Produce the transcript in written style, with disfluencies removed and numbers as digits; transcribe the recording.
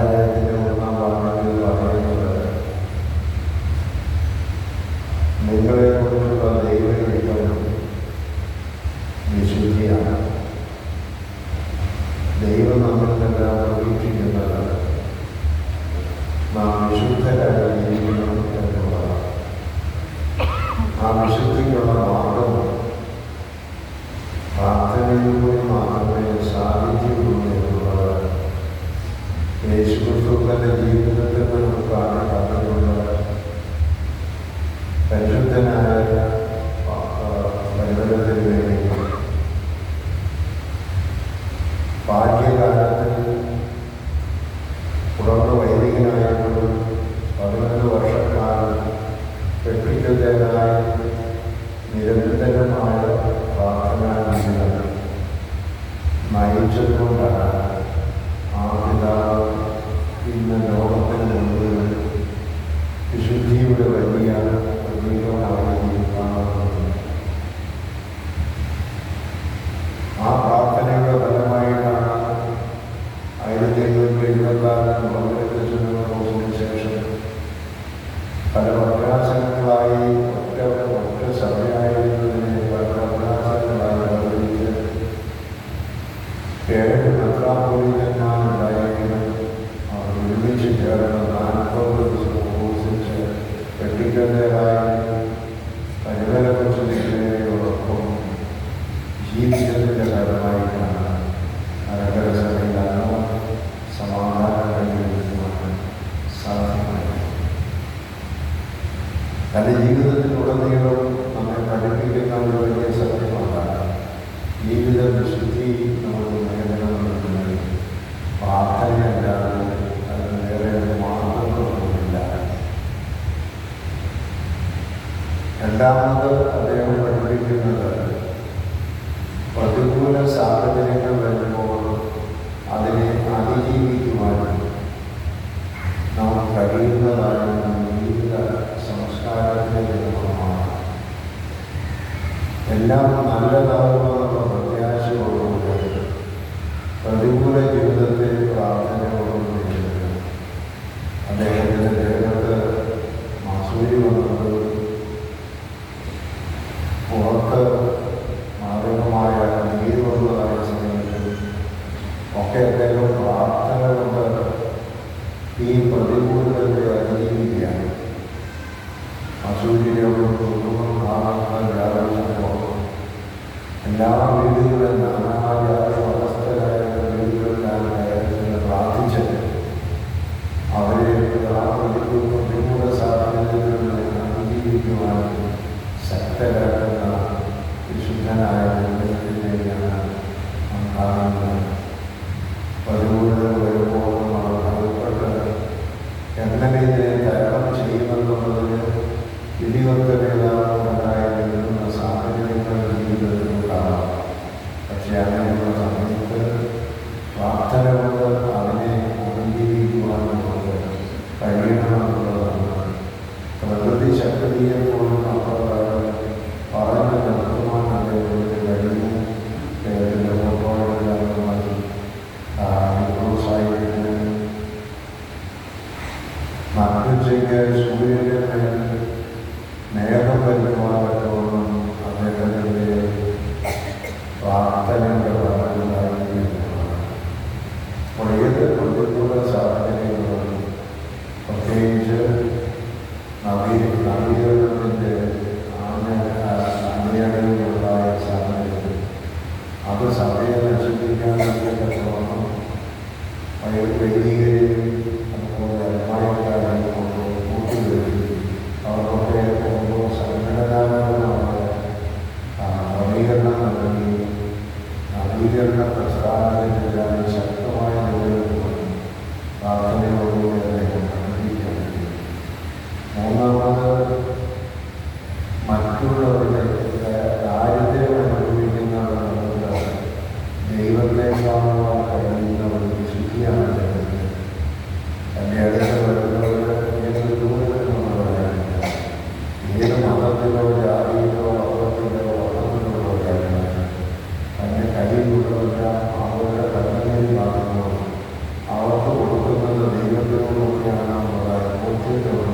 അധ്യായത്തിൻ്റെ 1-ാം വാക്യത്തിൽ പറയുന്നത് നിങ്ങളെക്കുറിച്ചുള്ള ദൈവഹിതം വിശുദ്ധിയാണ്. ദൈവം നമ്മൾക്കെല്ലാം പ്രതീക്ഷിക്കുന്നത് നാം വിശുദ്ധരായി ജീവിക്കണം എന്നുള്ളതാണ്. ആ വിശുദ്ധിക്കുള്ള മാർഗം പ്രാർത്ഥനയിലൂടെ മാത്രമേ സാധിക്കുകയുള്ളൂ എന്നുള്ളത് യേശുക്രിസ്തു തൻ്റെ ജീവിതത്തിൽ നമുക്ക് കാണിക്കാറുള്ളത്. പരിശുദ്ധനായ പരിവരത്തിന് വേണ്ടി ബാല്യകാലത്തിൽ തുടർന്ന് വൈദികനായപ്പോഴും 11 വർഷക്കാലം പെട്ടിക്കുന്നതിനായി നിരന്തരമായ പ്രാർത്ഥനാ ജീവിതം നയിച്ചതുകൊണ്ടാണ് ആ പിതാവ് ഇന്ന് ലോകത്തിന് മുഴുവൻ വിശുദ്ധിയുടെ വലിയ പ്രതീകമായി കാണുന്നത്. ആ പ്രാർത്ഥനയുടെ ഫലമായിട്ടാണ് 1776 നവംബർ ശേഷം പല പ്രകാശങ്ങളായി ഒറ്റ സഭയായിരുന്നതിനെ പല പ്രകാശങ്ങളായി അവതരിച്ച് 7 മെത്രാപ്പൊലീത്തന്മാരുണ്ടായെങ്കിലും അവർ ഒരുമിച്ച് ചേർന്ന് 40 ദിവസം ഉപവസിച്ച് പെട്ടിക്കന്തരായി പരിമലപുരുഷയോടൊപ്പം ജീവിതത്തിൻ്റെ ഫലമായിട്ടാണ് നഗരസഭയിൽ സമാധാനം കൈവരിക്കുവാൻ സാധ്യമായി. തൻ്റെ ജീവിതത്തിലുടനീളം നമ്മെ പഠിപ്പിക്കുന്ന ഒരു വലിയ സത്യമാണ് ജീവിത വിശുദ്ധി നമ്മൾ നേടണമെന്നുണ്ടെങ്കിൽ പ്രാർത്ഥനയല്ലാതെ അതിന് വേറെ മാർഗങ്ങളൊന്നുമില്ല. രണ്ടാമത് അദ്ദേഹം പഠിപ്പിക്കുന്നത് പ്രതികൂല സാഹചര്യങ്ങൾ വരുമ്പോൾ അതിനെ അതിജീവിക്കുവാനും നാം കഴിയുന്നതായ ജീവിത സംസ്കാരത്തിൻ്റെ നിർമ്മാണമാണ്. എല്ലാം നല്ലതാകുമെന്നുള്ള പ്രത്യാശയോടുകൂടി പ്രതികൂല ജീവിതത്തെ പ്രാർത്ഥനയോടുകൂടി അദ്ദേഹത്തിൻ്റെ ദേഹത്ത് മസൂരി വന്നത് പുറത്ത് മാരകമായ നീര് വന്നതായ സമയത്ത് ഒക്കെ അദ്ദേഹം പ്രാർത്ഥന കൊണ്ട് ഈ പ്രതികൂലത്തെ അതിജീവിക്കുകയാണ്. മസൂരിയോട് കുടുംബം കാണുന്ന വ്യാപനമോ എല്ലാ വീടുകളും നാനാജാതി മതസ്ഥരായ വീടുകളിലാണ് കയറുന്നത് പ്രാർത്ഥിച്ചത്. അവരെ ആ പ്രതികൂല സാഹചര്യത്തിൽ അതിജീവിക്കുവാൻ ശക്തരാക്കുന്ന വിശുദ്ധനായ ദൈവത്തിനെയാണ് നാം കാണുന്നത്. പ്രതികൂലത വരുമ്പോൾ നമ്മൾ ഭയപ്പെട്ട് എങ്ങനെ ഇതിനെ തരണം ചെയ്യുമെന്നുള്ളതിന് ഇടിവത്ത വേദാന്തമുണ്ടായി നിൽക്കുന്ന സാഹചര്യങ്ങൾ ജീവിതത്തിലുണ്ടാകാം. പക്ഷേ അങ്ങനെയുള്ള സമയത്ത് പ്രാർത്ഥന കൊണ്ട് അതിനെ അതിജീവിക്കുവാൻ നമുക്ക് കഴിയണമെന്നുള്ളതാണ്. പ്രകൃതി ശക്തിയെ പോലും പറഞ്ഞു നിർത്തുവാൻ അദ്ദേഹത്തിന് കഴിയും. അദ്ദേഹത്തിൻ്റെ ഫോട്ടോകളെല്ലാമായി പ്രോത്സാഹിപ്പിക്കുന്നു. നട്ടുച്ചയ്ക്ക് സൂര്യൻ്റെ മേൽ മേഘം വരുവാൻ പറ്റുമെന്നും അദ്ദേഹത്തിൻ്റെ പ്രാർത്ഥനയുടെ ഫലമുണ്ടായിരിക്കുന്നതാണ്. അപ്പോൾ ഏത് പ്രതികൂല സാഹചര്യങ്ങളും പ്രത്യേകിച്ച് നവീകരണത്തിൻ്റെ അണിയടയിലുണ്ടായ സാഹചര്യത്തിൽ അത് സഭയെ നശിപ്പിക്കാൻ വേണ്ടിയിട്ടുള്ളതാണ്. വൈദികരെയും അതുപോലെ അമ്മായിക്കാരെയും കൊണ്ട് കൂട്ടിവരും. അവർക്കൊക്കെ ഓരോ സംഘടനാപരമായ നവീകരണം നൽകി നവീകരണ പ്രസ്ഥാനത്തിനെതിരായി ശക്തമായ നിലനിൽക്കുന്നു. പ്രാർത്ഥനയോടുകൂടി അദ്ദേഹം പഠിപ്പിക്കുന്നത്. മൂന്നാമത് മറ്റുള്ളവരുടെ ദാരിദ്ര്യം അനുഭവിക്കുന്നവർക്ക് ദൈവത്തെ കാണുവാൻ കഴിയുന്ന ഒരു വിശുദ്ധിയാണ് അദ്ദേഹത്തിന്. തൻ്റെ അടുത്ത് വരുന്നവർ ഏത് ദൂരത്തിലുള്ളവരായിരുന്നു, ഏത് മതത്തിലോ ജാതിയിലോ വർഗത്തിലോ വർണ്ണത്തിലുള്ളവരായിരുന്നു, തൻ്റെ കയ്യിലുള്ളവരെല്ലാം അവരുടെ കണ്ണുകളിൽ കാണുമ്പോൾ അവർക്ക് കൊടുക്കുന്നത് കാണാനുള്ളതായ ബോധ്യത്തോടെ